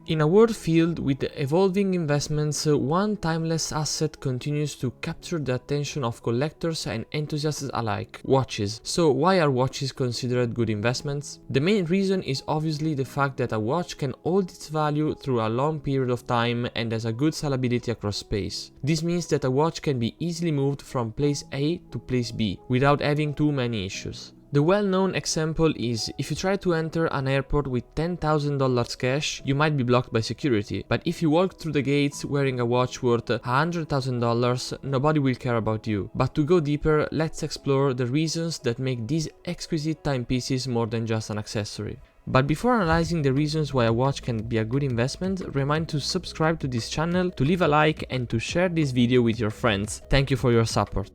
In a world filled with evolving investments, one timeless asset continues to capture the attention of collectors and enthusiasts alike: watches. So why are watches considered good investments? The main reason is obviously the fact that a watch can hold its value through a long period of time and has a good salability across space. This means that a watch can be easily moved from place A to place B without having too many issues. The well-known example is, if you try to enter an airport with $10,000 cash, you might be blocked by security, but if you walk through the gates wearing a watch worth $100,000, nobody will care about you. But to go deeper, let's explore the reasons that make these exquisite timepieces more than just an accessory. But before analyzing the reasons why a watch can be a good investment, remind to subscribe to this channel, to leave a like and to share this video with your friends. Thank you for your support.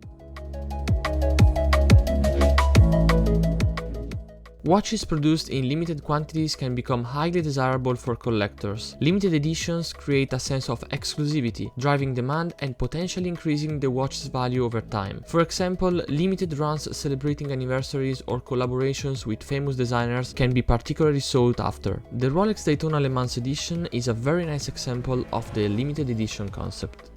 Watches produced in limited quantities can become highly desirable for collectors. Limited editions create a sense of exclusivity, driving demand and potentially increasing the watch's value over time. For example, limited runs celebrating anniversaries or collaborations with famous designers can be particularly sought after. The Rolex Daytona Le Mans edition is a very nice example of the limited edition concept.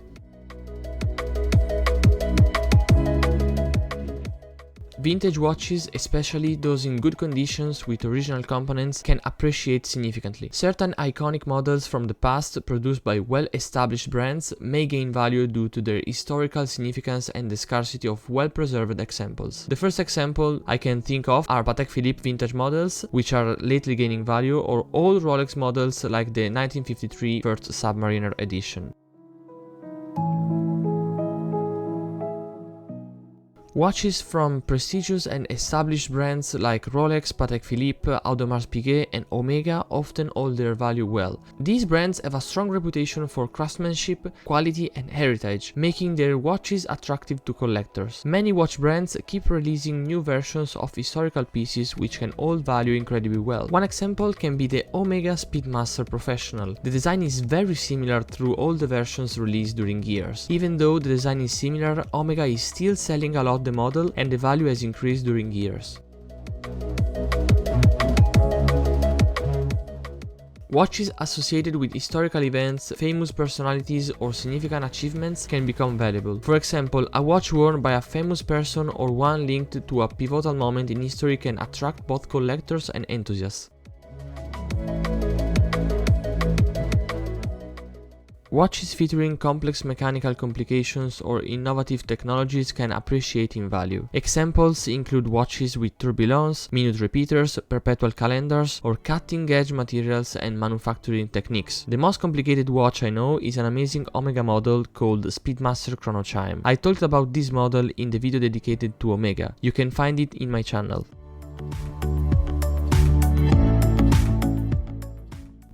Vintage watches, especially those in good conditions with original components, can appreciate significantly. Certain iconic models from the past produced by well-established brands may gain value due to their historical significance and the scarcity of well-preserved examples. The first example I can think of are Patek Philippe vintage models, which are lately gaining value, or old Rolex models like the 1953 First Submariner edition. Watches from prestigious and established brands like Rolex, Patek Philippe, Audemars Piguet and Omega often hold their value well. These brands have a strong reputation for craftsmanship, quality and heritage, making their watches attractive to collectors. Many watch brands keep releasing new versions of historical pieces which can hold value incredibly well. One example can be the Omega Speedmaster Professional. The design is very similar through all the versions released during years. Even though the design is similar, Omega is still selling a lot the model and the value has increased during years. Watches associated with historical events, famous personalities or significant achievements can become valuable. For example, a watch worn by a famous person or one linked to a pivotal moment in history can attract both collectors and enthusiasts. Watches featuring complex mechanical complications or innovative technologies can appreciate in value. Examples include watches with tourbillons, minute repeaters, perpetual calendars, or cutting-edge materials and manufacturing techniques. The most complicated watch I know is an amazing Omega model called Speedmaster Chrono Chime. I talked about this model in the video dedicated to Omega. You can find it in my channel.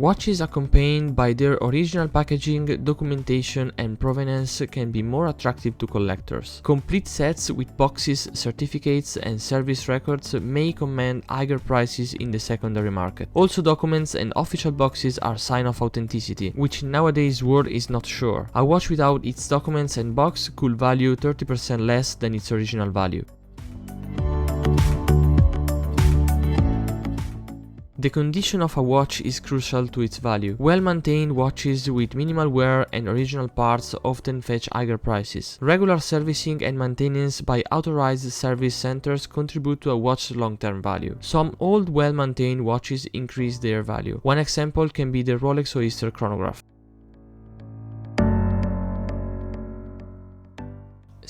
Watches accompanied by their original packaging, documentation and provenance can be more attractive to collectors. Complete sets with boxes, certificates and service records may command higher prices in the secondary market. Also, documents and official boxes are sign of authenticity, which in nowadays world is not sure. A watch without its documents and box could value 30% less than its original value. The condition of a watch is crucial to its value. Well-maintained watches with minimal wear and original parts often fetch higher prices. Regular servicing and maintenance by authorized service centers contribute to a watch's long-term value. Some old well-maintained watches increase their value. One example can be the Rolex Oyster chronograph.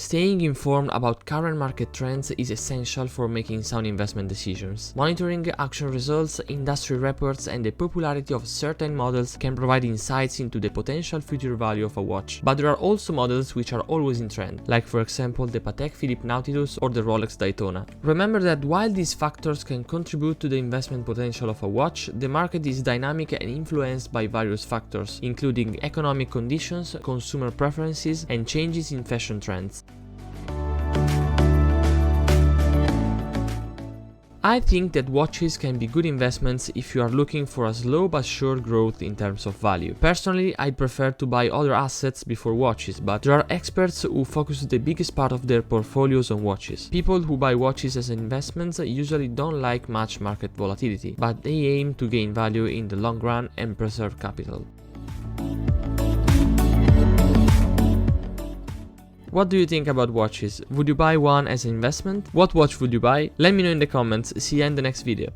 Staying informed about current market trends is essential for making sound investment decisions. Monitoring auction results, industry reports, and the popularity of certain models can provide insights into the potential future value of a watch. But there are also models which are always in trend, like for example the Patek Philippe Nautilus or the Rolex Daytona. Remember that while these factors can contribute to the investment potential of a watch, the market is dynamic and influenced by various factors, including economic conditions, consumer preferences, and changes in fashion trends. I think that watches can be good investments if you are looking for a slow but sure growth in terms of value. Personally, I'd prefer to buy other assets before watches, but there are experts who focus the biggest part of their portfolios on watches. People who buy watches as investments usually don't like much market volatility, but they aim to gain value in the long run and preserve capital. What do you think about watches? Would you buy one as an investment? What watch would you buy? Let me know in the comments. See you in the next video.